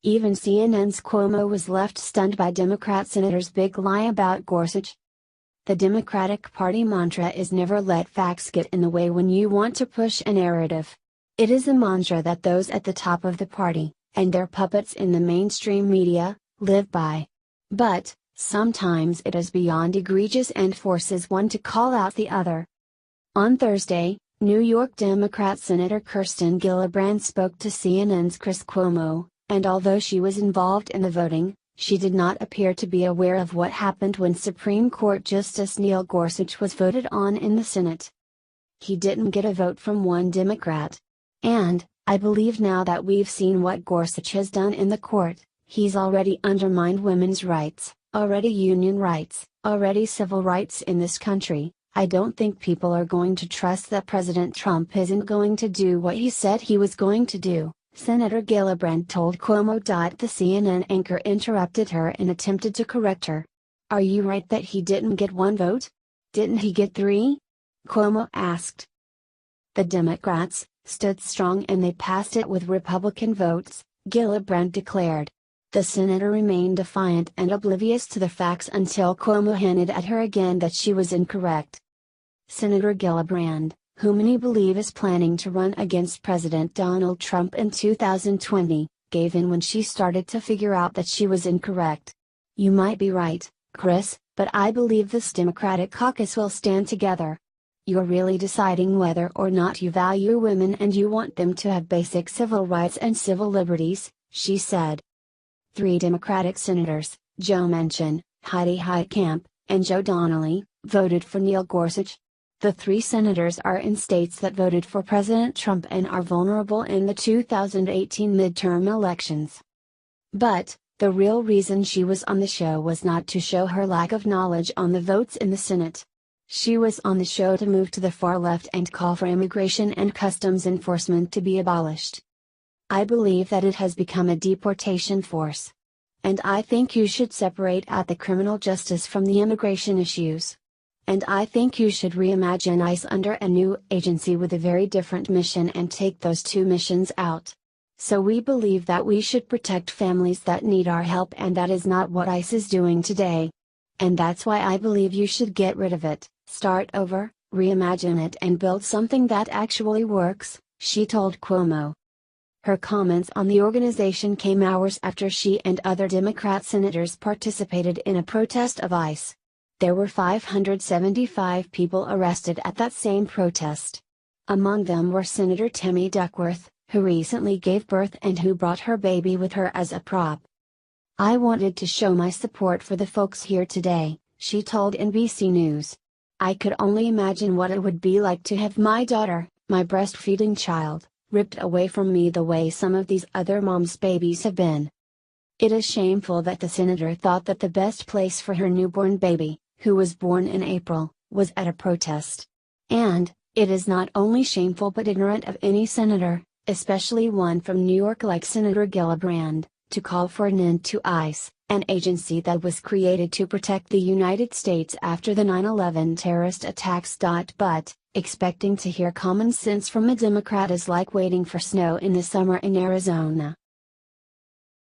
Even CNN's Cuomo was left stunned by Democrat Senator's big lie about Gorsuch. The Democratic Party mantra is never let facts get in the way when you want to push a narrative. It is a mantra that those at the top of the party, and their puppets in the mainstream media, live by. But, sometimes it is beyond egregious and forces one to call out the other. On Thursday, New York Democrat Senator Kirsten Gillibrand spoke to CNN's Chris Cuomo, and although she was involved in the voting, she did not appear to be aware of what happened when Supreme Court Justice Neil Gorsuch was voted on in the Senate. He didn't get a vote from one Democrat. And, I believe now that we've seen what Gorsuch has done in the court, he's already undermined women's rights, already union rights, already civil rights in this country. I don't think people are going to trust that President Trump isn't going to do what he said he was going to do, Senator Gillibrand told Cuomo.The CNN anchor interrupted her and attempted to correct her. Are you right that he didn't get one vote? Didn't he get 3? Cuomo asked. The Democrats stood strong and they passed it with Republican votes, Gillibrand declared. The senator remained defiant and oblivious to the facts until Cuomo hinted at her again that she was incorrect. Senator Gillibrand, who many believe is planning to run against President Donald Trump in 2020, gave in when she started to figure out that she was incorrect. You might be right, Chris, but I believe this Democratic caucus will stand together. You're really deciding whether or not you value women and you want them to have basic civil rights and civil liberties, she said. 3 Democratic senators, Joe Manchin, Heidi Heitkamp, and Joe Donnelly, voted for Neil Gorsuch. The 3 senators are in states that voted for President Trump and are vulnerable in the 2018 midterm elections. But, the real reason she was on the show was not to show her lack of knowledge on the votes in the Senate. She was on the show to move to the far left and call for immigration and customs enforcement to be abolished. I believe that it has become a deportation force. And I think you should separate out the criminal justice from the immigration issues. And I think you should reimagine ICE under a new agency with a very different mission and take those 2 missions out. So we believe that we should protect families that need our help, and that is not what ICE is doing today. And that's why I believe you should get rid of it, start over, reimagine it and build something that actually works, she told Cuomo. Her comments on the organization came hours after she and other Democrat senators participated in a protest of ICE. There were 575 people arrested at that same protest. Among them were Senator Tammy Duckworth, who recently gave birth and who brought her baby with her as a prop. I wanted to show my support for the folks here today, she told NBC News. I could only imagine what it would be like to have my daughter, my breastfeeding child, ripped away from me the way some of these other moms' babies have been. It is shameful that the senator thought that the best place for her newborn baby, who was born in April, was at a protest. And, it is not only shameful but ignorant of any senator, especially one from New York like Senator Gillibrand, to call for an end to ICE, an agency that was created to protect the United States after the 9/11 terrorist attacks. But, expecting to hear common sense from a Democrat is like waiting for snow in the summer in Arizona.